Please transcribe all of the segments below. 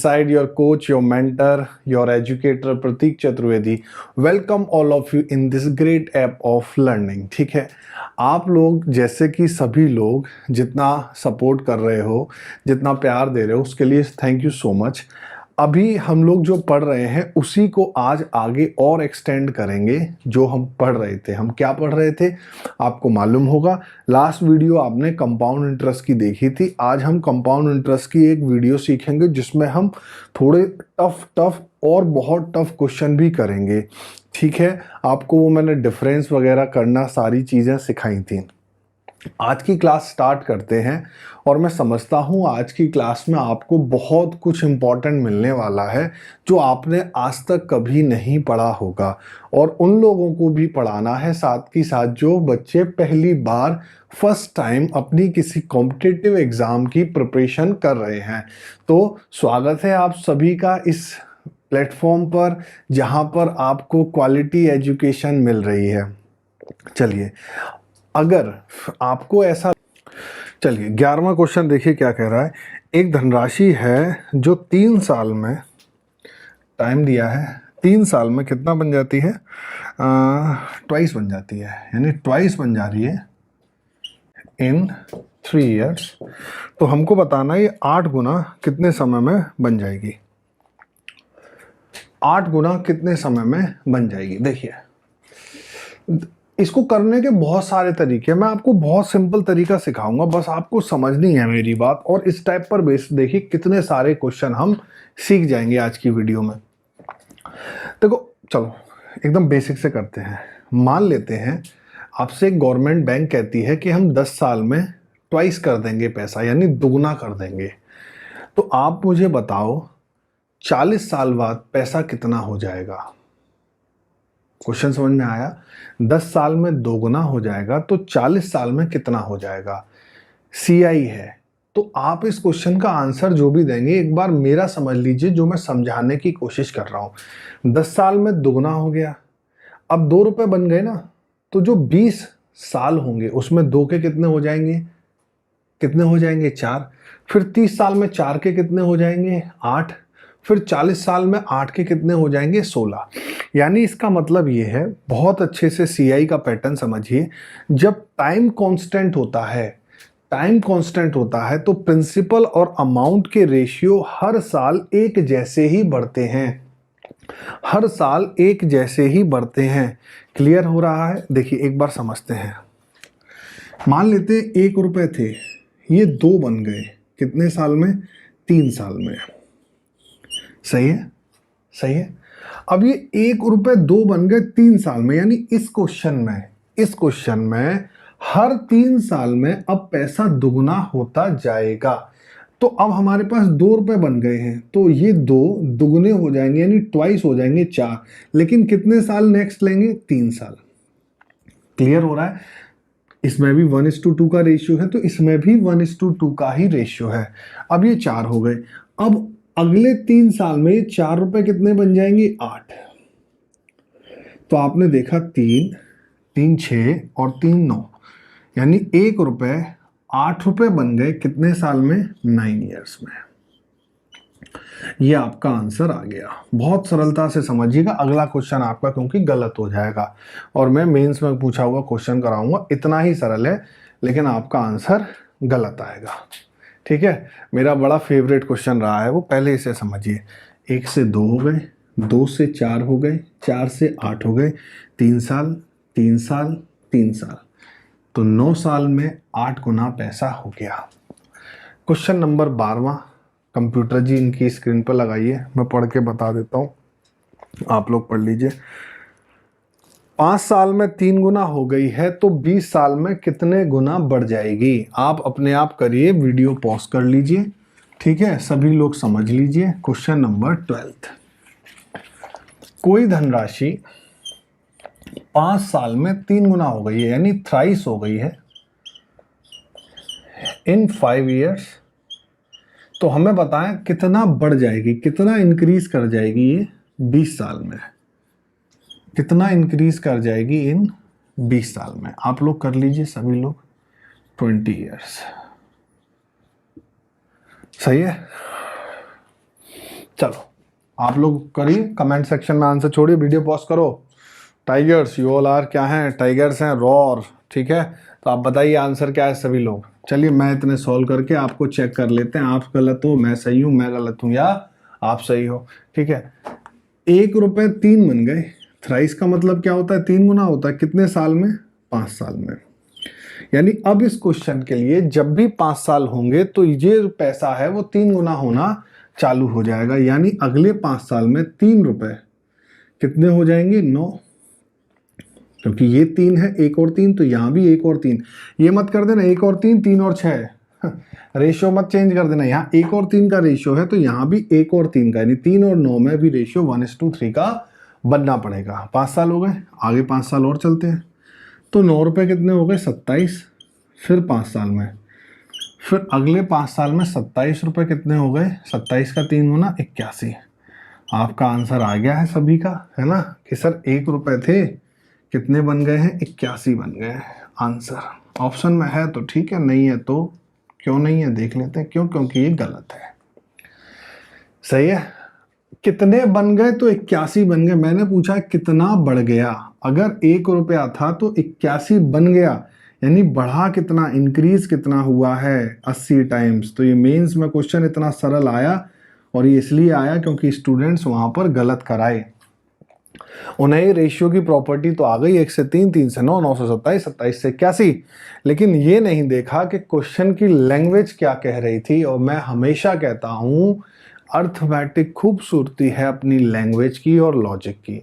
side your coach, your mentor, your educator Pratik Chaturvedi. Welcome all of you in this great app of learning. ठीक है, आप लोग जैसे कि सभी लोग जितना सपोर्ट कर रहे हो, जितना प्यार दे रहे हो, उसके लिए थैंक यू सो मच। अभी हम लोग जो पढ़ रहे हैं उसी को आज आगे और एक्सटेंड करेंगे। जो हम पढ़ रहे थे, हम क्या पढ़ रहे थे आपको मालूम होगा। लास्ट वीडियो आपने कंपाउंड इंटरेस्ट की देखी थी। आज हम कंपाउंड इंटरेस्ट की एक वीडियो सीखेंगे जिसमें हम थोड़े टफ और बहुत टफ क्वेश्चन भी करेंगे। ठीक है, आपको वो मैंने डिफरेंस वगैरह करना सारी चीज़ें सिखाई थी। आज की क्लास स्टार्ट करते हैं और मैं समझता हूँ आज की क्लास में आपको बहुत कुछ इम्पोर्टेंट मिलने वाला है जो आपने आज तक कभी नहीं पढ़ा होगा, और उन लोगों को भी पढ़ाना है साथ ही साथ जो बच्चे पहली बार फर्स्ट टाइम अपनी किसी कॉम्पिटिटिव एग्ज़ाम की प्रिपरेशन कर रहे हैं। तो स्वागत है आप सभी का इस प्लेटफॉर्म पर जहाँ पर आपको क्वालिटी एजुकेशन मिल रही है। चलिए, अगर आपको ऐसा, चलिए 11वां क्वेश्चन देखिए क्या कह रहा है। एक धनराशि है जो 3 साल में, टाइम दिया है 3 साल में कितना बन जाती है, ट्वाइस बन जाती है, यानी ट्वाइस बन जा रही है इन 3 इयर्स। तो हमको बताना ये 8 गुना कितने समय में बन जाएगी। 8 गुना कितने समय में बन जाएगी। देखिए, इसको करने के बहुत सारे तरीके हैं, मैं आपको बहुत सिंपल तरीका सिखाऊंगा, बस आपको समझनी है मेरी बात। और इस टाइप पर बेस देखिए कितने सारे क्वेश्चन हम सीख जाएंगे आज की वीडियो में। देखो चलो एकदम बेसिक से करते हैं। मान लेते हैं आपसे गवर्नमेंट बैंक कहती है कि हम 10 साल में ट्वाइस कर देंगे पैसा, यानी दुगना कर देंगे। तो आप मुझे बताओ 40 साल बाद पैसा कितना हो जाएगा। क्वेश्चन समझ में आया। 10 साल में दोगुना हो जाएगा तो 40 साल में कितना हो जाएगा। CI है, तो आप इस क्वेश्चन का आंसर जो भी देंगे एक बार मेरा समझ लीजिए, जो मैं समझाने की कोशिश कर रहा हूं। 10 साल में दोगुना हो गया, अब 2 रुपए बन गए ना, तो जो 20 साल होंगे उसमें 2 के कितने हो जाएंगे, कितने हो जाएंगे 4। फिर 30 साल में 4 के कितने हो जाएंगे 8। फिर 40 साल में 8 के कितने हो जाएंगे 16। यानी इसका मतलब ये है, बहुत अच्छे से CI का पैटर्न समझिए। जब टाइम कांस्टेंट होता है, टाइम कांस्टेंट होता है तो प्रिंसिपल और अमाउंट के रेशियो हर साल एक जैसे ही बढ़ते हैं, हर साल एक जैसे ही बढ़ते हैं। क्लियर हो रहा है। देखिए एक बार समझते हैं। मान लेते 1 रुपए थे, ये 2 बन गए कितने साल में, 3 साल में। सही है, सही है। अब ये 1 रुपए 2 बन गए 3 साल में, यानी इस क्वेश्चन में हर 3 साल में अब पैसा दुगना होता जाएगा। तो अब हमारे पास 2 रुपए बन गए हैं, तो ये 2 दुगने हो जाएंगे, यानी ट्वाइस हो जाएंगे 4। लेकिन कितने साल नेक्स्ट लेंगे, 3 साल। क्लियर हो रहा है। इसमें भी 1:2 का रेशियो है, तो इसमें भी 1:2 का ही रेशियो है। अब ये 4 हो गए। अब अगले 3 साल में ये 4 रुपए कितने बन जाएंगे, 8। तो आपने देखा 3 6 और 3 9, यानी 1 रुपए 8 रुपए बन गए कितने साल में, 9 इयर्स में। ये आपका आंसर आ गया। बहुत सरलता से समझिएगा। अगला क्वेश्चन आपका क्योंकि गलत हो जाएगा, और मैं मेंस में पूछा हुआ क्वेश्चन कराऊंगा। इतना ही सरल है, लेकिन आपका आंसर गलत आएगा। ठीक है, मेरा बड़ा फेवरेट क्वेश्चन रहा है वो, पहले इसे समझिए। 1 से 2 हो गए, 2 से 4 हो गए, 4 से 8 हो गए, 3 साल 3 साल 3 साल, तो 9 साल में 8 गुना पैसा हो गया। क्वेश्चन नंबर 12वां, कंप्यूटर जी इनकी स्क्रीन पर लगाइए, मैं पढ़ के बता देता हूँ, आप लोग पढ़ लीजिए। 5 साल में 3 गुना हो गई है तो 20 साल में कितने गुना बढ़ जाएगी। आप अपने आप करिए, वीडियो पॉज कर लीजिए। ठीक है, सभी लोग समझ लीजिए। क्वेश्चन नंबर 12, कोई धनराशि 5 साल में 3 गुना हो गई है, यानी थ्राइस हो गई है इन 5 इयर्स। तो हमें बताएं कितना बढ़ जाएगी, कितना इंक्रीज कर जाएगी ये 20 साल में, कितना इंक्रीज कर जाएगी इन 20 साल में। आप लोग कर लीजिए सभी लोग। 20 इयर्स। सही है। चलो आप लोग करिए, कमेंट सेक्शन में आंसर छोड़िए, वीडियो पॉज करो। टाइगर्स, यू ऑल आर क्या हैं, टाइगर्स हैं, रॉर, ठीक है। तो आप बताइए आंसर क्या है सभी लोग। चलिए मैं इतने सॉल्व करके आपको चेक कर लेते हैं, आप गलत हो मैं सही हूँ, मैं गलत हूँ या आप सही हो, ठीक है। 1 रुपए 3 बन गए, थ्राइस का मतलब क्या होता है, 3 गुना होता है, कितने साल में, 5 साल में। यानी अब इस क्वेश्चन के लिए जब भी 5 साल होंगे तो ये पैसा है वो 3 गुना होना चालू हो जाएगा, यानी अगले 5 साल में 3 रुपए कितने हो जाएंगे, 9, क्योंकि ये 3 है, 1 और 3, तो यहां भी 1 और 3। ये मत कर देना 1 और 3, 3 और 6 रेशियो मत चेंज कर देना, यहाँ 1 और 3 का रेशियो है तो यहाँ भी 1 और 3 का, यानी 3 और 9 में भी रेशियो 1:3 का बनना पड़ेगा। 5 साल हो गए, आगे 5 साल और चलते हैं। तो 9 रुपए कितने हो गए, 27, फिर 5 साल में, फिर अगले 5 साल में 27 रुपए कितने हो गए, 27 का 3 गुना 81। आपका आंसर आ गया है सभी का, है ना, कि सर 1 रुपए थे, कितने बन गए हैं, 81 बन गए हैं। आंसर ऑप्शन में है तो ठीक है, नहीं है तो क्यों नहीं है देख लेते हैं, क्यों, क्योंकि ये गलत है। सही है, कितने बन गए, तो 81 बन गए। मैंने पूछा कितना बढ़ गया, अगर 1 रुपया था तो 81 बन गया, यानी बढ़ा कितना, इंक्रीज कितना हुआ है, 80 टाइम्स। तो ये मेंस में क्वेश्चन इतना सरल आया, और ये इसलिए आया क्योंकि स्टूडेंट्स वहां पर गलत कराए। उन्हें रेशियो की प्रॉपर्टी तो आ गई, 1 से 3, 3 से 9, 9 से 27, 27 से 81, लेकिन ये नहीं देखा कि क्वेश्चन की लैंग्वेज क्या कह रही थी। और मैं हमेशा कहता हूं अर्थमेटिक खूबसूरती है अपनी लैंग्वेज की और लॉजिक की।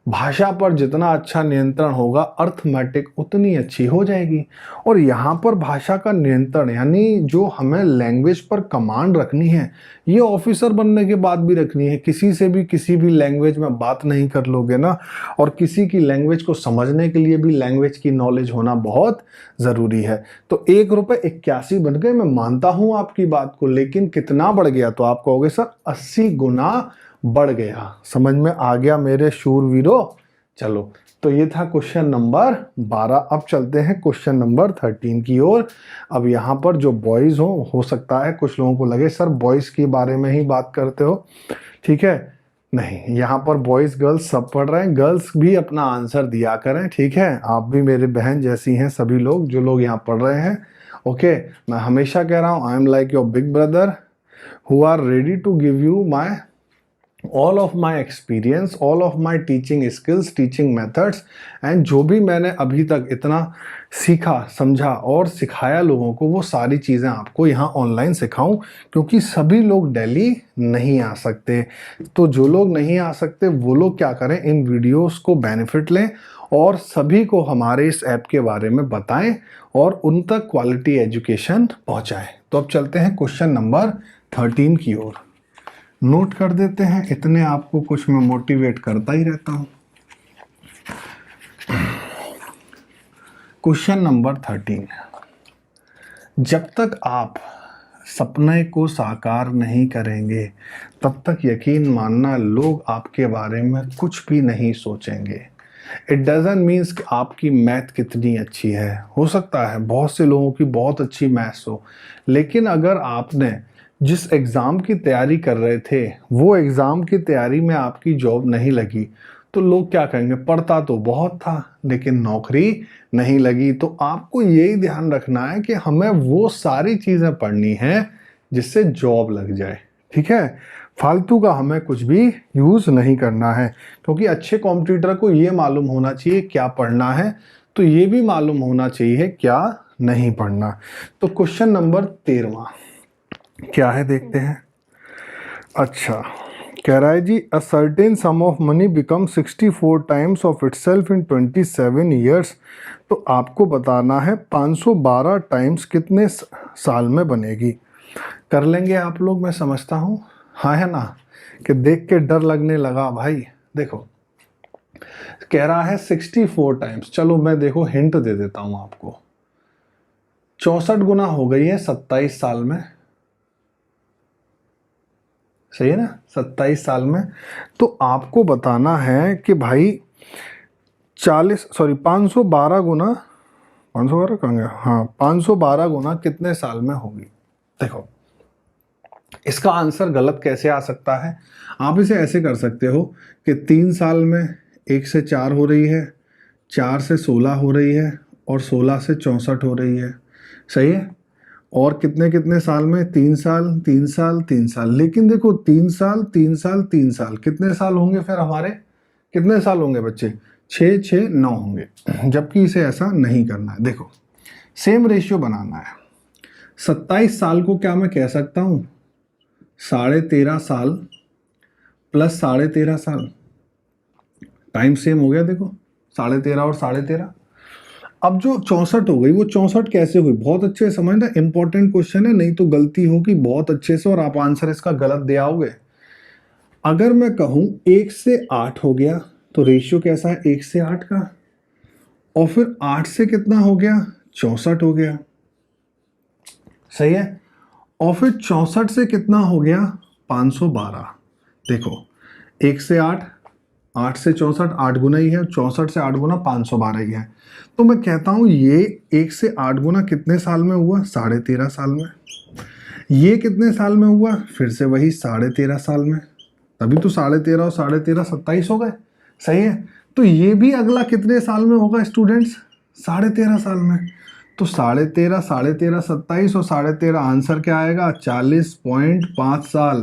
भाषा पर जितना अच्छा नियंत्रण होगा अर्थमेटिक उतनी अच्छी हो जाएगी। और यहाँ पर भाषा का नियंत्रण यानी जो हमें लैंग्वेज पर कमांड रखनी है, ये ऑफिसर बनने के बाद भी रखनी है। किसी से भी किसी भी लैंग्वेज में बात नहीं कर लोगे ना, और किसी की लैंग्वेज को समझने के लिए भी लैंग्वेज की नॉलेज होना बहुत ज़रूरी है। तो 1 रुपए 81 बन गए, मैं मानता हूँ आपकी बात को, लेकिन कितना बढ़ गया, तो आप कहोगे सर 80 गुना बढ़ गया। समझ में आ गया मेरे शूरवीरों। चलो, तो ये था क्वेश्चन नंबर 12। अब चलते हैं क्वेश्चन नंबर 13 की ओर। अब यहाँ पर जो बॉयज हो सकता है कुछ लोगों को लगे सर बॉयज के बारे में ही बात करते हो, ठीक है, नहीं, यहाँ पर बॉयज गर्ल्स सब पढ़ रहे हैं, गर्ल्स भी अपना आंसर दिया करें, ठीक है। आप भी मेरे बहन जैसी हैं सभी लोग जो लोग यहाँ पढ़ रहे हैं, ओके। मैं हमेशा कह रहा हूँ I am like your big brother who are ready to give you my all of my experience, all of my teaching skills, teaching methods, and जो भी मैंने अभी तक इतना सीखा समझा और सिखाया लोगों को, वो सारी चीज़ें आपको यहाँ ऑनलाइन सिखाऊं, क्योंकि सभी लोग दिल्ली नहीं आ सकते। तो जो लोग नहीं आ सकते वो लोग क्या करें, इन वीडियोस को बेनिफिट लें और सभी को हमारे इस ऐप के बारे में बताएं और उन तक क्वालिटी एजुकेशन पहुँचाएँ। तो अब चलते हैं क्वेश्चन नंबर 13 की ओर। नोट कर देते हैं, इतने आपको कुछ मैं मोटिवेट करता ही रहता हूं। क्वेश्चन नंबर 13, जब तक आप सपने को साकार नहीं करेंगे तब तक यकीन मानना लोग आपके बारे में कुछ भी नहीं सोचेंगे। इट डजंट मीन्स कि आपकी मैथ कितनी अच्छी है, हो सकता है बहुत से लोगों की बहुत अच्छी मैथ्स हो, लेकिन अगर आपने जिस एग्ज़ाम की तैयारी कर रहे थे वो एग्ज़ाम की तैयारी में आपकी जॉब नहीं लगी, तो लोग क्या कहेंगे, पढ़ता तो बहुत था लेकिन नौकरी नहीं लगी। तो आपको यही ध्यान रखना है कि हमें वो सारी चीज़ें पढ़नी हैं जिससे जॉब लग जाए, ठीक है। फालतू का हमें कुछ भी यूज़ नहीं करना है, क्योंकि अच्छे कॉम्पिटिटर को ये मालूम होना चाहिए क्या पढ़ना है, तो ये भी मालूम होना चाहिए क्या नहीं पढ़ना। तो क्वेश्चन नंबर 13 क्या है देखते हैं। अच्छा, कह रहा है जी, a certain sum of money become 64 times of itself in 27 years. तो आपको बताना है 512 टाइम्स कितने साल में बनेगी। कर लेंगे आप लोग, मैं समझता हूँ, हाँ है ना, कि देख के डर लगने लगा भाई। देखो कह रहा है 64 टाइम्स, चलो मैं देखो हिंट दे देता हूँ आपको। 64 गुना हो गई है 27 साल में, सही है ना, 27 साल में। तो आपको बताना है कि भाई 512 गुना, 512 कहाँ गया, हाँ 512 गुना कितने साल में होगी। देखो इसका आंसर गलत कैसे आ सकता है? आप इसे ऐसे कर सकते हो कि 3 साल में 1 से 4 हो रही है, 4 से 16 हो रही है और 16 से 64 हो रही है। सही है? और कितने कितने साल में? 3 साल 3 साल 3 साल। लेकिन देखो 3 साल 3 साल 3 साल कितने साल होंगे फिर हमारे? कितने साल होंगे बच्चे? 6 6 9 होंगे। जबकि इसे ऐसा नहीं करना है। देखो सेम रेशियो बनाना है। 27 साल को क्या मैं कह सकता हूँ? 13.5 साल प्लस 13.5 साल। टाइम सेम हो गया देखो, 13.5 और 13.5। अब जो 64 हो गई, वो 64 कैसे हुई? बहुत अच्छे से समझना, इंपॉर्टेंट क्वेश्चन है, नहीं तो गलती होगी बहुत अच्छे से और आप आंसर इसका गलत दे आओगे। अगर मैं कहूं 1 से 8 हो गया तो रेशियो कैसा है? 1 से 8 का। और फिर 8 से कितना हो गया? 64 हो गया। सही है? और फिर 64 से कितना हो गया? 512। देखो 1 से 8, 8 से 64, 8 गुना ही है, 64 से 8 गुना 512 ही है। तो मैं कहता हूं ये 1 से 8 गुना कितने साल में हुआ? 13.5 साल में। ये कितने साल में हुआ? फिर से वही 13.5 साल में। तभी तो 13.5 और 13.5 27 हो गए। सही है? तो ये भी अगला कितने साल में होगा स्टूडेंट्स? 13.5 साल में। तो 13.5 13.5 27 और 13.5 आंसर क्या आएगा? 40.5 साल।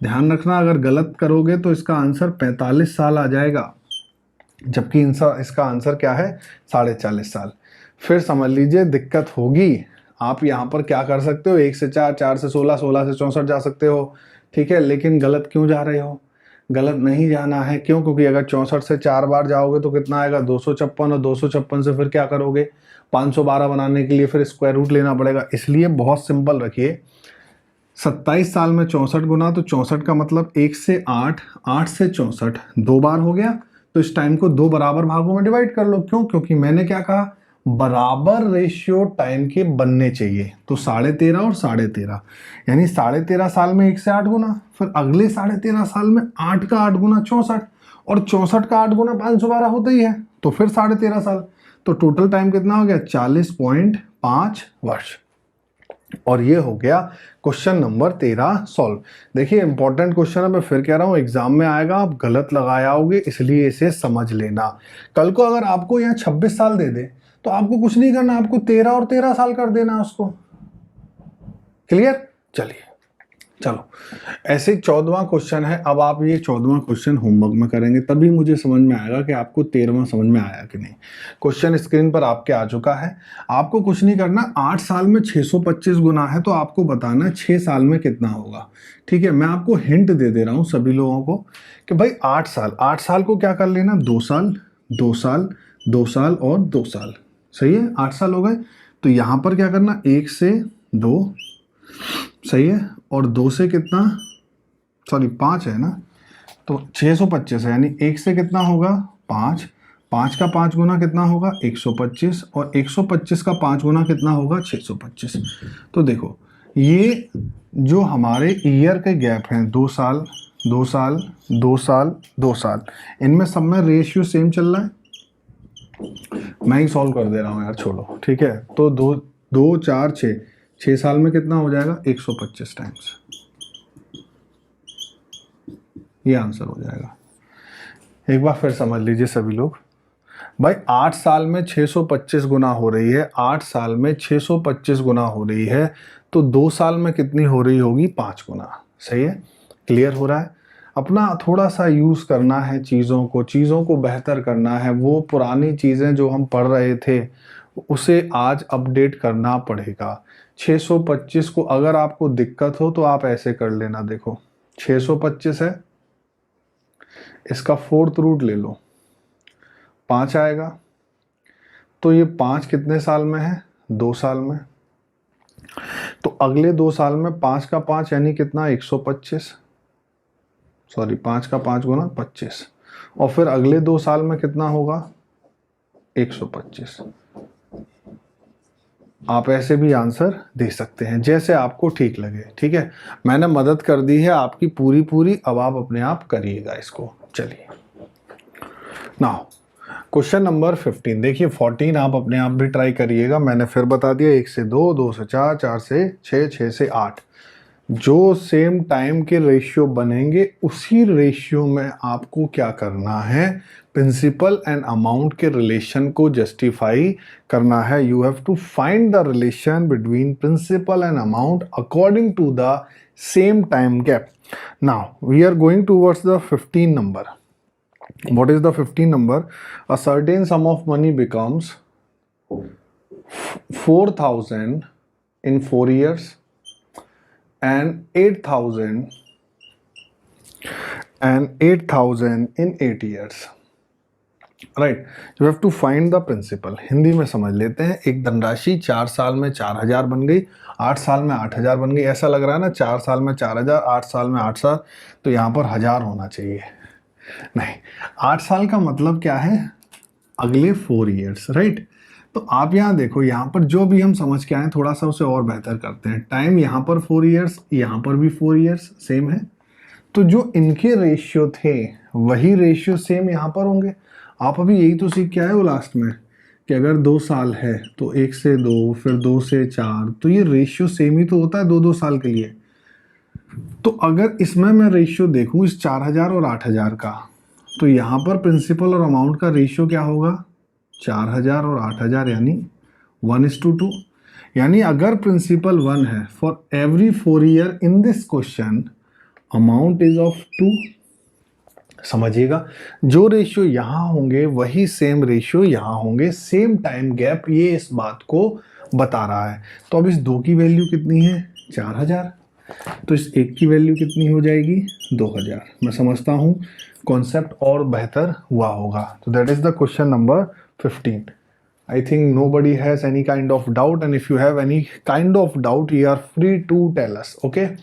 ध्यान रखना, अगर गलत करोगे तो इसका आंसर 45 साल आ जाएगा, जबकि इसका आंसर क्या है? 40.5 साल। फिर समझ लीजिए दिक्कत होगी। आप यहाँ पर क्या कर सकते हो? 1 से 4, 4 से 16, 16 से 64 जा सकते हो, ठीक है। लेकिन गलत क्यों जा रहे हो? गलत नहीं जाना है। क्यों? क्योंकि अगर 64 से 4 बार जाओगे तो कितना आएगा? 256। और 256 से फिर क्या करोगे? 512 बनाने के लिए फिर स्क्वायर रूट लेना पड़ेगा। इसलिए बहुत सिंपल रखिए, 27 साल में 64 गुना, तो 64 का मतलब 1 से 8, 8 से 64 2 बार हो गया। तो इस टाइम को 2 बराबर भागों में डिवाइड कर लो। क्यों? क्योंकि मैंने क्या कहा? बराबर रेशियो टाइम के बनने चाहिए। तो 13.5 और 13.5, यानी 13.5 साल में 1 से 8 गुना, फिर अगले 13.5 साल में 8 का 8 गुना 64, और 64 का 8 गुना 512 होता ही है, तो फिर 13.5 साल। तो टोटल टाइम कितना हो गया? 40.5 वर्ष। और ये हो गया क्वेश्चन नंबर 13 सॉल्व। देखिए इंपॉर्टेंट क्वेश्चन है, मैं फिर कह रहा हूं एग्जाम में आएगा, आप गलत लगाओगे, इसलिए इसे समझ लेना। कल को अगर आपको यहाँ 26 साल दे दे तो आपको कुछ नहीं करना, आपको 13 और 13 साल कर देना उसको। क्लियर? चलिए चलो, ऐसे 14वां क्वेश्चन है। अब आप ये 14वां क्वेश्चन होमवर्क में करेंगे, तभी मुझे समझ में आएगा कि आपको 13वां समझ में आया कि नहीं। क्वेश्चन स्क्रीन पर आपके आ चुका है। आपको कुछ नहीं करना, 8 साल में 625 गुना है, तो आपको बताना 6 साल में कितना होगा। ठीक है, मैं आपको हिंट दे दे रहा हूँ सभी लोगों को कि भाई 8 साल को क्या कर लेना? 2 साल 2 साल 2 साल और 2 साल। सही है? 8 साल हो गए। तो यहाँ पर क्या करना? 1 से 2, सही है, और 2 से कितना? सॉरी 5 है ना, तो 625 है, यानी 1 से कितना होगा? 5, 5 का 5 गुना कितना होगा? 125, और 125 का 5 गुना कितना होगा? 625। तो देखो ये जो हमारे ईयर के गैप हैं, 2 साल 2 साल 2 साल 2 साल, इनमें सब में रेशियो सेम चल रहा है। मैं ही सॉल्व कर दे रहा हूँ यार, छोड़ो, ठीक है। तो 2 2 4 6 साल में कितना हो जाएगा? 125 टाइम्स, ये आंसर हो जाएगा। एक बार फिर समझ लीजिए सभी लोग, भाई 8 साल में 625 गुना हो रही है, 8 साल में 625 गुना हो रही है, तो 2 साल में कितनी हो रही होगी? 5 गुना। सही है? क्लियर हो रहा है? अपना थोड़ा सा यूज़ करना है चीज़ों को बेहतर करना है। वो पुरानी चीज़ें जो हम पढ़ रहे थे उसे आज अपडेट करना पड़ेगा। 625 को अगर आपको दिक्कत हो तो आप ऐसे कर लेना, देखो 625 है, इसका 4th रूट ले लो, 5 आएगा। तो ये 5 कितने साल में है? 2 साल में। तो अगले 2 साल में 5 का 5 यानी कितना? 125, सॉरी 5 का 5 गुना 25, और फिर अगले 2 साल में कितना होगा? 125। आप ऐसे भी आंसर दे सकते हैं जैसे आपको ठीक लगे। ठीक है, मैंने मदद कर दी है आपकी पूरी पूरी, अब आप अपने आप करिएगा इसको। चलिए नाउ क्वेश्चन नंबर 15 देखिए, 14 आप अपने आप भी ट्राई करिएगा। मैंने फिर बता दिया, 1 से 2, 2 से 4, 4 से 6, 6 से 8। जो सेम टाइम के रेशियो बनेंगे उसी रेशियो में आपको क्या करना है, प्रिंसिपल एंड अमाउंट के रिलेशन को जस्टिफाई करना है। You have to find the relation between principal and amount according to the same time gap. Now we are going towards the 15 number. What is the 15 number? A certain sum of money becomes 4,000 in 4 years and 8,000 in 8 years. Right? You have to find the principal. Hindi में समझ लेते हैं। एक धनराशि 4 साल में 4,000 बन गई, 8 साल में 8,000 बन गई। ऐसा लग रहा है ना, 4 साल में 4,000, 8 साल में 8,000, तो यहाँ पर 1,000 होना चाहिए। नहीं, 8 साल का मतलब क्या है, अगले 4 ईयर्स, राइट। तो आप यहाँ देखो, यहाँ पर जो भी हम समझ के आए थोड़ा सा उसे और बेहतर करते हैं। टाइम यहाँ पर 4 ईयर्स, यहाँ पर भी 4 ईयर्स सेम है, तो जो इनके रेशियो थे वही रेशियो सेम यहाँ पर होंगे। आप अभी यही तो सीख के आए हो लास्ट में कि अगर 2 साल है तो 1 से 2, फिर 2 से 4, तो ये रेशियो सेम ही तो होता है 2-2 साल के लिए। तो अगर इसमें मैं रेशियो देखूं इस 4,000 और 8,000 का, तो यहाँ पर प्रिंसिपल और अमाउंट का रेशियो क्या होगा, 4,000 और 8,000, यानी 1:2। यानी अगर प्रिंसिपल 1 है for every 4 year in this question, amount is of 2। समझिएगा, जो रेशियो यहाँ होंगे वही सेम रेशियो यहाँ होंगे, सेम टाइम गैप, ये इस बात को बता रहा है। तो अब इस 2 की वैल्यू कितनी है, 4,000, तो इस 1 की वैल्यू कितनी हो जाएगी, 2,000। मैं समझता हूँ कॉन्सेप्ट और बेहतर हुआ होगा। तो that is the question number 15. I think nobody has any kind of doubt, and if you have any kind of doubt, you are free to tell us. Okay,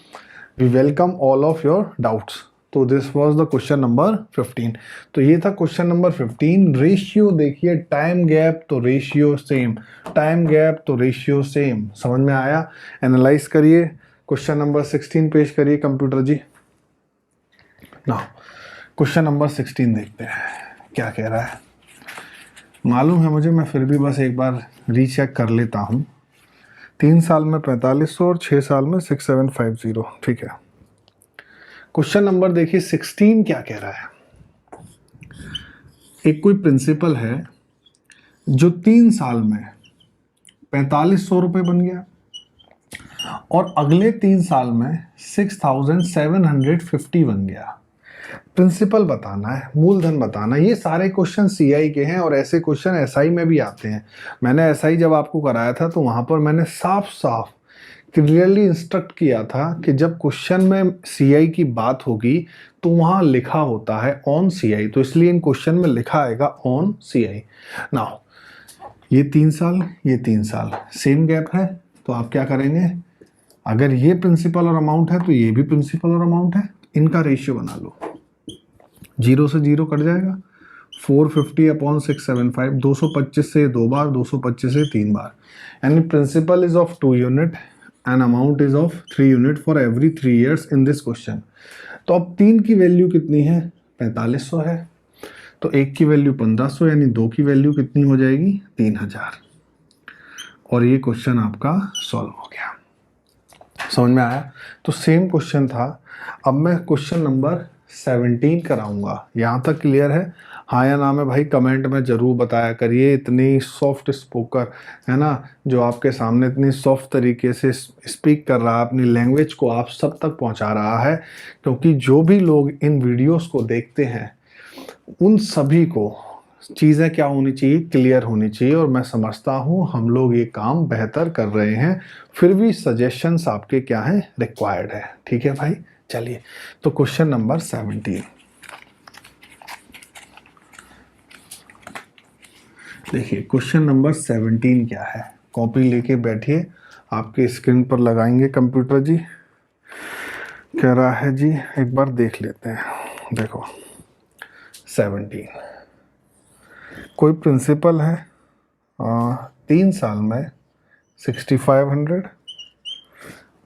we welcome all of your doubts. तो this was the question number 15. तो ये था question number 15। Ratio देखिए, time gap तो ratio same, time gap तो ratio same. समझ में आया? एनालाइज करिए। क्वेश्चन नंबर 16 पेश करिए कंप्यूटर जी। ना क्वेश्चन नंबर 16 देखते हैं क्या कह रहा है। मालूम है मुझे, मैं फिर भी बस एक बार रीचेक कर लेता हूँ। 3 साल में 4500 और 6 साल में 6750। ठीक है, क्वेश्चन नंबर देखिए 16 क्या कह रहा है। एक कोई प्रिंसिपल है जो 3 साल में 4500 रुपये बन गया और अगले 3 साल में 6750 बन गया। प्रिंसिपल बताना है, मूलधन बताना है। ये सारे क्वेश्चन सीआई के हैं और ऐसे क्वेश्चन एसआई में भी आते हैं। मैंने एसआई जब आपको कराया था तो वहां पर मैंने साफ साफ क्लियरली इंस्ट्रक्ट किया था कि जब क्वेश्चन में सीआई की बात होगी तो वहां लिखा होता है ऑन सीआई, तो इसलिए इन क्वेश्चन में लिखा आएगा ऑन सीआई। नाउ ये 3 साल, ये 3 साल सेम गैप है, तो आप क्या करेंगे, अगर ये प्रिंसिपल और अमाउंट है तो ये भी प्रिंसिपल और अमाउंट है, इनका रेशियो बना लो। 0 से 0 कट जाएगा, 450/675, 225 से 2 बार, 225 से 3 बार, यानी principal is of 2 unit and amount is of 3 unit for every 3 years in this question. तो अब 3 की वैल्यू कितनी है, 4500 है, तो 1 की वैल्यू 1500, यानी 2 की वैल्यू कितनी हो जाएगी, 3000। और ये क्वेश्चन आपका सॉल्व हो गया। समझ में आया? तो सेम क्वेश्चन था। अब मैं क्वेश्चन नंबर 17 कराऊंगा। यहाँ तक क्लियर है? हाँ या ना में भाई कमेंट में ज़रूर बताया करिए। इतनी सॉफ्ट स्पोकर है ना, जो आपके सामने इतनी सॉफ्ट तरीके से स्पीक कर रहा है, अपनी लैंग्वेज को आप सब तक पहुँचा रहा है, क्योंकि जो भी लोग इन वीडियोस को देखते हैं उन सभी को चीज़ें क्या होनी चाहिए, क्लियर होनी चाहिए। और मैं समझता हूँ हम लोग ये काम बेहतर कर रहे हैं, फिर भी सजेशंस आपके क्या हैं, रिक्वायर्ड है। ठीक है भाई, चलिए तो क्वेश्चन नंबर 17 देखिए। क्वेश्चन नंबर 17 क्या है, कॉपी लेके बैठिए, आपके स्क्रीन पर लगाएंगे कंप्यूटर जी। कह रहा है जी, एक बार देख लेते हैं। देखो 17, कोई प्रिंसिपल है 3 साल में 6500,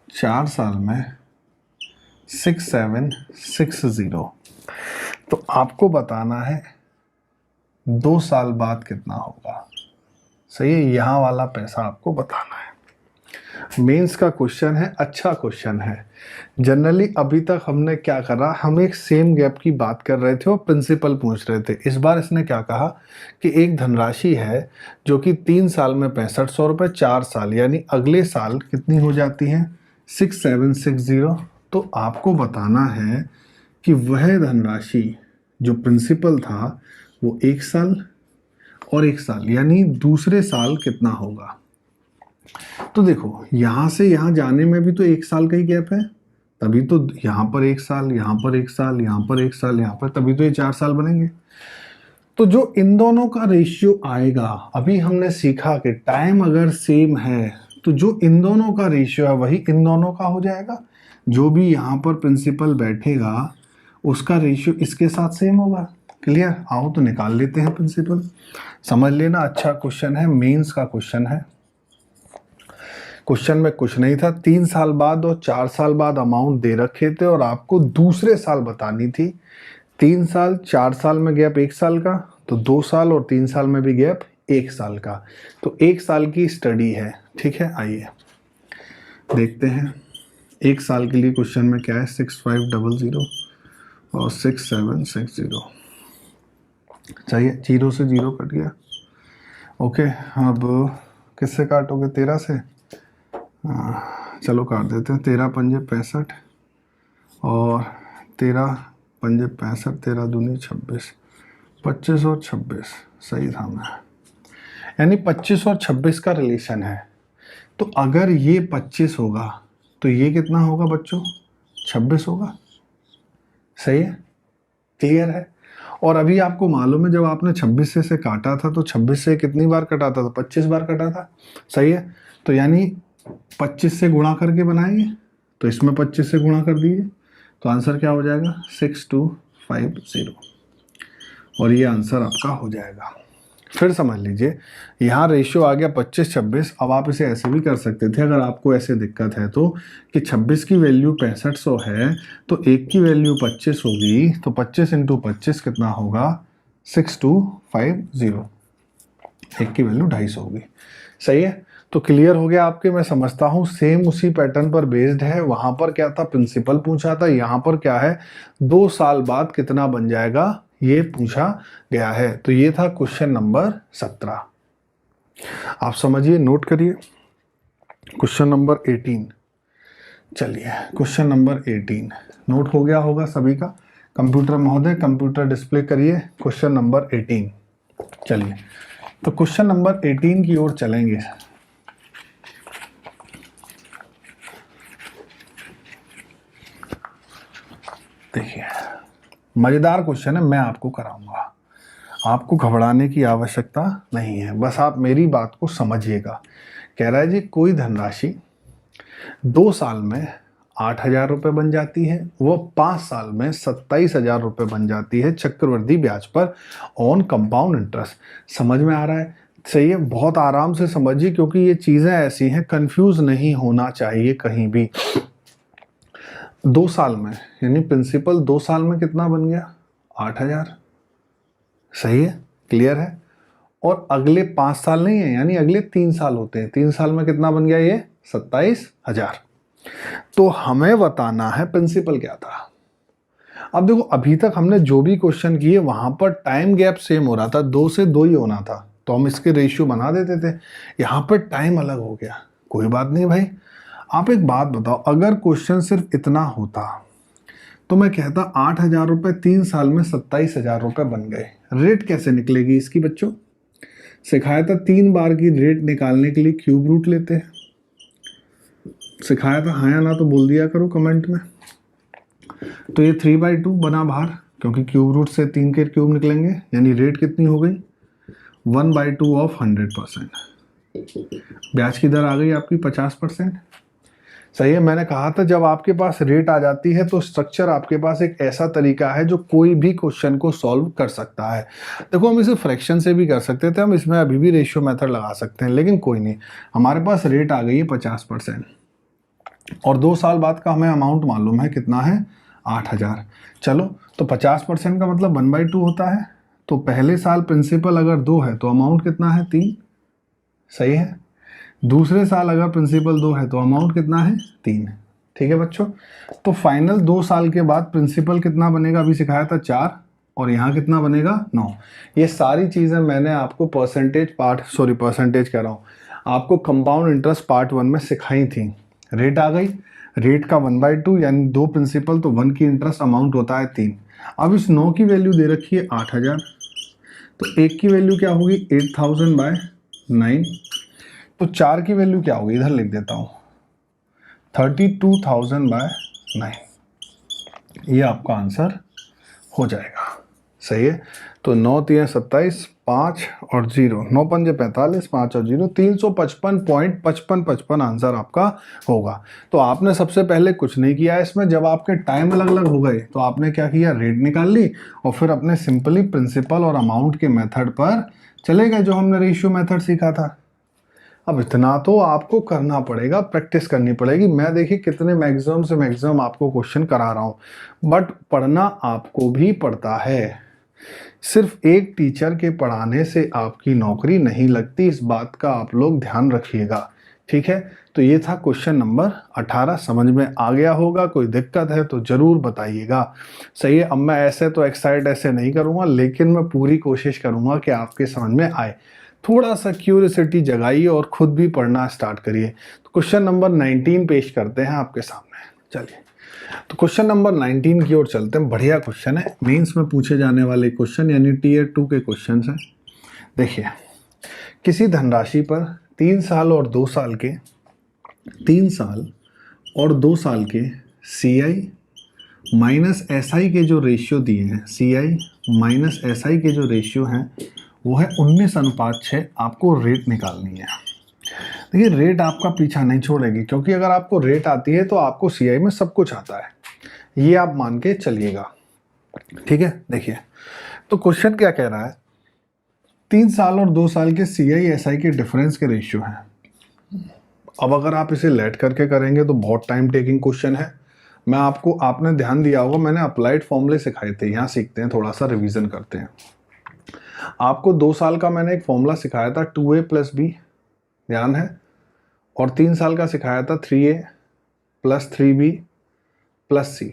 4 साल में 6760। तो आपको बताना है 2 साल बाद कितना होगा। सही है, यहाँ वाला पैसा आपको बताना है। मेंस का क्वेश्चन है, अच्छा क्वेश्चन है। जनरली अभी तक हमने क्या करा, हम एक सेम गैप की बात कर रहे थे और प्रिंसिपल पूछ रहे थे। इस बार इसने क्या कहा कि एक धनराशि है जो कि 3 साल में 6500 रुपये, 4 साल यानी अगले साल कितनी हो जाती है 6760। तो आपको बताना है कि वह धनराशि जो प्रिंसिपल था वो 1 साल और 1 साल यानी दूसरे साल कितना होगा। तो देखो यहाँ से यहाँ जाने में भी तो 1 साल का ही गैप है, तभी तो यहाँ पर 1 साल, यहाँ पर 1 साल, यहाँ पर 1 साल, यहाँ पर, तभी तो ये 4 साल बनेंगे। तो जो इन दोनों का रेशियो आएगा, अभी हमने सीखा कि टाइम अगर सेम है तो जो इन दोनों का रेशियो है वही इन दोनों का हो जाएगा। जो भी यहाँ पर प्रिंसिपल बैठेगा उसका रेशियो इसके साथ सेम होगा। क्लियर? आओ तो निकाल लेते हैं प्रिंसिपल। समझ लेना, अच्छा क्वेश्चन है, मेंस का क्वेश्चन है। क्वेश्चन में कुछ नहीं था, 3 साल बाद और 4 साल बाद अमाउंट दे रखे थे और आपको दूसरे साल बतानी थी। 3 साल 4 साल में गैप 1 साल का, तो 2 साल और 3 साल में भी गैप 1 साल का, तो 1 साल की स्टडी है। ठीक है, आइए देखते हैं 1 साल के लिए क्वेश्चन में क्या है। 6500 और 6760 चाहिए। 0 से 0 कट गया। ओके, अब किससे काटोगे? 13 से। चलो काट देते हैं। 13 पंजे 65 और 13 पंजे 65, 13 दूनी 26, 25 और 26 सही था मैं, यानी 25 और 26 का रिलेशन है। तो अगर ये 25 होगा तो ये कितना होगा बच्चों? 26 होगा। सही है, क्लियर है। और अभी आपको मालूम है जब आपने 26 से काटा था तो 26 से कितनी बार कटाता था? 25 बार कटा था। सही है, तो यानी 25 से गुणा करके बनाएंगे, तो इसमें 25 से गुणा कर दीजिए, तो आंसर क्या हो जाएगा? 6250, और ये आंसर आपका हो जाएगा। फिर समझ लीजिए, यहाँ रेशियो आ गया 25-26। अब आप इसे ऐसे भी कर सकते थे अगर आपको ऐसे दिक्कत है तो, कि 26 की वैल्यू 6500 है तो 1 की वैल्यू 25 होगी, तो 25 × 25 कितना होगा? 6250। 1 की वैल्यू 250 होगी। सही है, तो क्लियर हो गया आपके। मैं समझता हूँ सेम उसी पैटर्न पर बेस्ड है। वहां पर क्या था? प्रिंसिपल पूछा था। यहाँ पर क्या है? 2 साल बाद कितना बन जाएगा ये पूछा गया है। तो ये था क्वेश्चन नंबर 17। आप समझिए, नोट करिए। Question number 18। चलिए, क्वेश्चन नंबर 18 नोट हो गया होगा सभी का। कंप्यूटर महोदय कंप्यूटर डिस्प्ले करिए क्वेश्चन नंबर 18। चलिए, तो क्वेश्चन नंबर 18 की ओर चलेंगे। देखिए, मजेदार क्वेश्चन है, मैं आपको कराऊंगा। आपको घबराने की आवश्यकता नहीं है, बस आप मेरी बात को समझिएगा। कह रहा है जी, कोई धनराशि 2 साल में 8000 रुपये बन जाती है, वो 5 साल में 27,000 रुपये बन जाती है चक्रवृद्धि ब्याज पर ऑन कंपाउंड इंटरेस्ट। समझ में आ रहा है? सही है, बहुत आराम से समझिए, क्योंकि ये चीज़ें ऐसी हैं, कंफ्यूज नहीं होना चाहिए कहीं भी। 2 साल में यानी प्रिंसिपल 2 साल में कितना बन गया? 8000। सही है, क्लियर है। और अगले 5 साल नहीं है, यानी अगले 3 साल होते हैं। 3 साल में कितना बन गया? ये 27,000। तो हमें बताना है प्रिंसिपल क्या था। अब देखो, अभी तक हमने जो भी क्वेश्चन किए वहां पर टाइम गैप सेम हो रहा था, 2 से 2 ही होना था, तो हम इसके रेशियो बना देते थे। यहाँ पर टाइम अलग हो गया, कोई बात नहीं भाई। आप एक बात बताओ, अगर क्वेश्चन सिर्फ इतना होता तो मैं कहता 8,000 रुपये 3 साल में 27,000 रुपये बन गए। रेट कैसे निकलेगी इसकी बच्चों? सिखाया था 3 बार की रेट निकालने के लिए क्यूब रूट लेते हैं। सिखाया था, हाँ या ना तो बोल दिया करो कमेंट में। तो ये 3/2 बना बाहर, क्योंकि क्यूब रूट से 3 के क्यूब निकलेंगे, यानी रेट कितनी हो गई? 1/2 ऑफ 100%। ब्याज की दर आ गई आपकी 50%। सही है, मैंने कहा था जब आपके पास रेट आ जाती है तो स्ट्रक्चर आपके पास एक ऐसा तरीका है जो कोई भी क्वेश्चन को सॉल्व कर सकता है। देखो, हम इसे फ्रैक्शन से भी कर सकते थे, हम इसमें अभी भी रेशियो मेथड लगा सकते हैं, लेकिन कोई नहीं, हमारे पास रेट आ गई है 50%। और 2 साल बाद का हमें अमाउंट मालूम है कितना है? 8,000। चलो, तो 50% का मतलब 1/2 होता है। तो पहले साल प्रिंसिपल अगर 2 है तो अमाउंट कितना है? 3। सही है, दूसरे साल अगर प्रिंसिपल 2 है तो अमाउंट कितना है 3 है। ठीक है बच्चों, तो फाइनल 2 साल के बाद प्रिंसिपल कितना बनेगा, अभी सिखाया था 4, और यहाँ कितना बनेगा 9। ये सारी चीज़ें मैंने आपको परसेंटेज कह रहा हूँ, आपको कंपाउंड इंटरेस्ट पार्ट 1 में सिखाई थी। रेट आ गई, रेट का 1/2 यानी 2 प्रिंसिपल तो 1 की इंटरेस्ट अमाउंट होता है 3। अब इस 9 की वैल्यू दे रखी है 8000, तो 1 की वैल्यू क्या होगी 8000/9, तो 4 की वैल्यू क्या होगी, इधर लिख देता हूँ 32,000/9। ये आपका आंसर हो जाएगा। सही है, तो 9 3 27, 5 और 0, 9 5 45, 5 और 0, 355.5555 आंसर आपका होगा। तो आपने सबसे पहले कुछ नहीं किया इसमें, जब आपके टाइम अलग अलग हो गए तो आपने क्या किया, रेट निकाल ली और फिर अपने सिंपली प्रिंसिपल और अमाउंट के मेथड पर चले गए, जो हमने रेशियो मेथड सीखा था। अब इतना तो आपको करना पड़ेगा, प्रैक्टिस करनी पड़ेगी। मैं देखिए कितने मैक्सिमम से मैक्सिमम आपको क्वेश्चन करा रहा हूँ, बट पढ़ना आपको भी पड़ता है। सिर्फ एक टीचर के पढ़ाने से आपकी नौकरी नहीं लगती, इस बात का आप लोग ध्यान रखिएगा। ठीक है, तो ये था क्वेश्चन नंबर 18। समझ में आ गया होगा, कोई दिक्कत है तो ज़रूर बताइएगा। सही है, अब मैं ऐसे तो एक्साइट ऐसे नहीं करूँगा, लेकिन मैं पूरी कोशिश करूँगा कि आपके समझ में आए। थोड़ा सा क्यूरियोसिटी जगाइए और खुद भी पढ़ना स्टार्ट करिए। तो क्वेश्चन नंबर 19 पेश करते हैं आपके सामने। चलिए, तो क्वेश्चन नंबर 19 की ओर चलते हैं। बढ़िया क्वेश्चन है, मेंस में पूछे जाने वाले क्वेश्चन यानी टीयर 2 के क्वेश्चन हैं। देखिए, किसी धनराशि पर 3 साल और 2 साल के 3 साल और 2 साल के CI माइनस SI के जो रेशियो दिए हैं, CI माइनस SI के जो रेशियो हैं वो है 19:6। आपको रेट निकालनी है। देखिए, रेट आपका पीछा नहीं छोड़ेगी, क्योंकि अगर आपको रेट आती है तो आपको CI में सब कुछ आता है, ये आप मान के चलिएगा। ठीक है, देखिए तो क्वेश्चन क्या कह रहा है, 3 साल और 2 साल के CI SI के डिफरेंस के रेशियो हैं। अब अगर आप इसे लेट करके करेंगे तो बहुत टाइम टेकिंग क्वेश्चन है। आपने ध्यान दिया होगा, मैंने अप्लाइड फॉर्मूले सिखाए थे, यहाँ सीखते हैं, थोड़ा सा रिवीजन करते हैं। आपको 2 साल का मैंने एक फॉर्मूला सिखाया था 2A + B, ध्यान है, और 3 साल का सिखाया था 3A + 3B + C।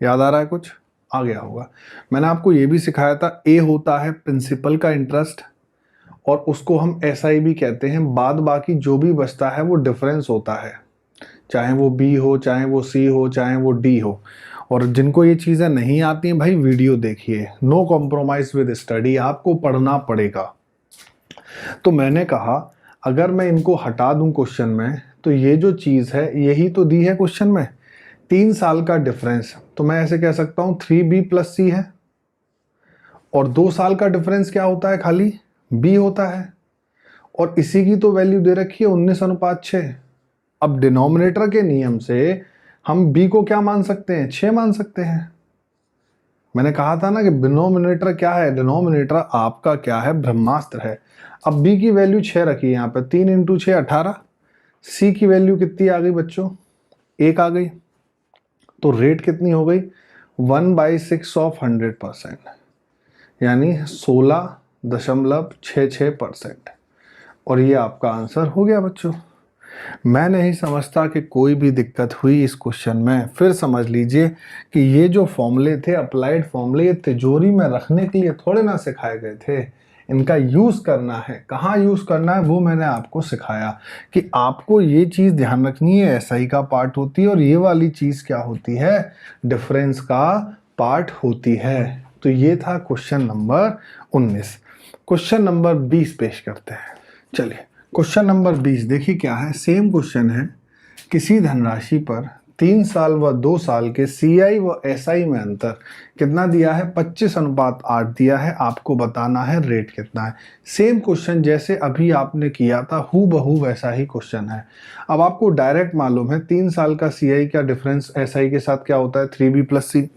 याद आ रहा है, कुछ आ गया होगा। मैंने आपको ये भी सिखाया था A होता है प्रिंसिपल का इंटरेस्ट, और उसको हम SI भी कहते हैं। बाद बाकी जो भी बचता है वो डिफरेंस होता है, चाहे वो B हो, चाहे वो C हो, चाहे वो D हो। और जिनको ये चीज़ें नहीं आती हैं भाई, वीडियो देखिए, नो कॉम्प्रोमाइज विद स्टडी, आपको पढ़ना पड़ेगा। तो मैंने कहा अगर मैं इनको हटा दूं क्वेश्चन में, तो ये जो चीज़ है यही तो दी है क्वेश्चन में, 3 साल का डिफरेंस, तो मैं ऐसे कह सकता हूं 3B + C है। और 2 साल का डिफरेंस क्या होता है, खाली B होता है, और इसी की तो वैल्यू दे रखी है 19:6। अब डिनोमिनेटर के नियम से हम B को क्या मान सकते हैं, 6 मान सकते हैं। मैंने कहा था ना कि डिनोमिनेटर क्या है, डिनोमिनेटर आपका क्या है, ब्रह्मास्त्र है। अब B की वैल्यू 6 रखी है यहाँ पे, 3 × 6 18। C की वैल्यू कितनी आ गई बच्चों, 1 आ गई। तो रेट कितनी हो गई 1/6 ऑफ 100%, यानी 16.66%। और ये आपका आंसर हो गया बच्चों। मैं नहीं समझता कि कोई भी दिक्कत हुई इस क्वेश्चन में। फिर समझ लीजिए कि ये जो फॉर्मूले थे, अप्लाइड फॉर्मूले, ये तिजोरी में रखने के लिए थोड़े ना सिखाए गए थे, इनका यूज़ करना है। कहाँ यूज़ करना है वो मैंने आपको सिखाया कि आपको ये चीज़ ध्यान रखनी है, SI का पार्ट होती है, और ये वाली चीज़ क्या होती है, डिफरेंस का पार्ट होती है। तो ये था क्वेश्चन नंबर 19। क्वेश्चन नंबर 20 पेश करते हैं। चलिए, क्वेश्चन नंबर 20 देखिए क्या है, सेम क्वेश्चन है। किसी धनराशि पर 3 साल व 2 साल के CI व SI में अंतर कितना दिया है, 25:8 दिया है। आपको बताना है रेट कितना है। सेम क्वेश्चन जैसे अभी आपने किया था, हूबहू वैसा ही क्वेश्चन है। अब आपको डायरेक्ट मालूम है 3 साल का CI का डिफरेंस SI के साथ क्या होता है, 3B + C।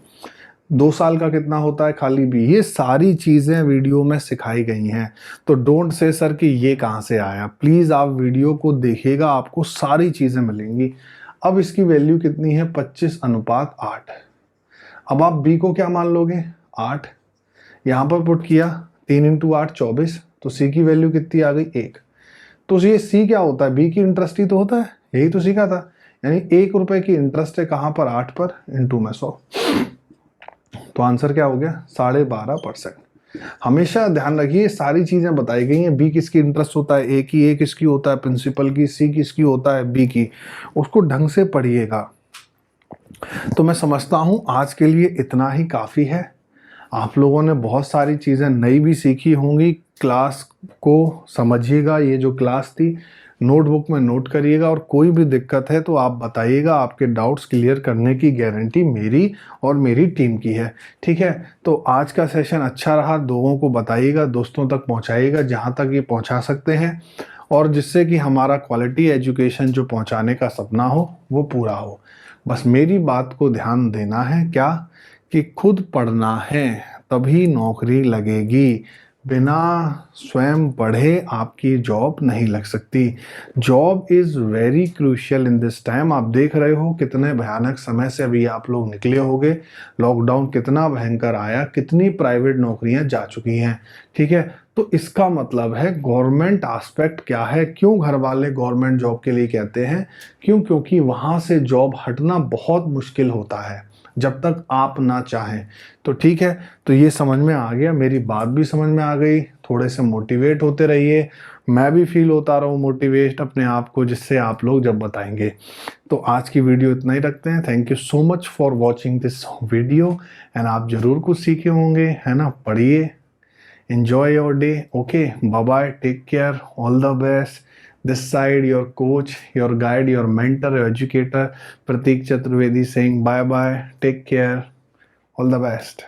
2 साल का कितना होता है, खाली B। ये सारी चीज़ें वीडियो में सिखाई गई हैं, तो डोंट से सर कि ये कहाँ से आया। प्लीज़ आप वीडियो को देखिएगा, आपको सारी चीज़ें मिलेंगी। अब इसकी वैल्यू कितनी है, 25:8। अब आप B को क्या मान लोगे, 8। यहाँ पर पुट किया, 3 × 8 24, तो C की वैल्यू कितनी आ गई, 1। तो ये सी क्या होता है, बी की इंटरेस्ट ही तो होता है, यही तो सीखा था। यानी 1 रुपए की इंटरेस्ट है कहाँ पर, 8 पर, इंटू में 100, तो आंसर क्या हो गया 12.5%। हमेशा ध्यान रखिए सारी चीजें बताई गई हैं, बी किसकी इंटरेस्ट होता है, ए किसकी होता है प्रिंसिपल की, सी किसकी होता है बी की, उसको ढंग से पढ़िएगा। तो मैं समझता हूं आज के लिए इतना ही काफी है। आप लोगों ने बहुत सारी चीजें नई भी सीखी होंगी। क्लास को समझिएगा, ये जो क्लास थी नोटबुक में नोट करिएगा, और कोई भी दिक्कत है तो आप बताइएगा, आपके डाउट्स क्लियर करने की गारंटी मेरी और मेरी टीम की है। ठीक है, तो आज का सेशन अच्छा रहा, लोगों को बताइएगा, दोस्तों तक पहुंचाइएगा जहां तक ये पहुंचा सकते हैं, और जिससे कि हमारा क्वालिटी एजुकेशन जो पहुंचाने का सपना हो वो पूरा हो। बस मेरी बात को ध्यान देना है, क्या कि खुद पढ़ना है तभी नौकरी लगेगी, बिना स्वयं पढ़े आपकी जॉब नहीं लग सकती। Job is very crucial in this time. आप देख रहे हो कितने भयानक समय से अभी आप लोग निकले होंगे, लॉकडाउन कितना भयंकर आया, कितनी प्राइवेट नौकरियां जा चुकी हैं। ठीक है, तो इसका मतलब है गवर्नमेंट एस्पेक्ट क्या है, क्यों घर वाले गवर्नमेंट जॉब के लिए कहते हैं, क्योंकि वहाँ से जॉब हटना बहुत मुश्किल होता है जब तक आप ना चाहें। तो ठीक है, तो ये समझ में आ गया, मेरी बात भी समझ में आ गई, थोड़े से मोटिवेट होते रहिए, मैं भी फील होता रहूँ मोटिवेट अपने आप को, जिससे आप लोग जब बताएंगे। तो आज की वीडियो इतना ही रखते हैं। Thank you so much for watching this video, and आप ज़रूर कुछ सीखे होंगे, है ना। पढ़िए, enjoy your day. Okay, bye bye, take care, all the best. This side your coach, your guide, your mentor, your educator Pratik Chaturvedi saying bye bye, take care, all the best.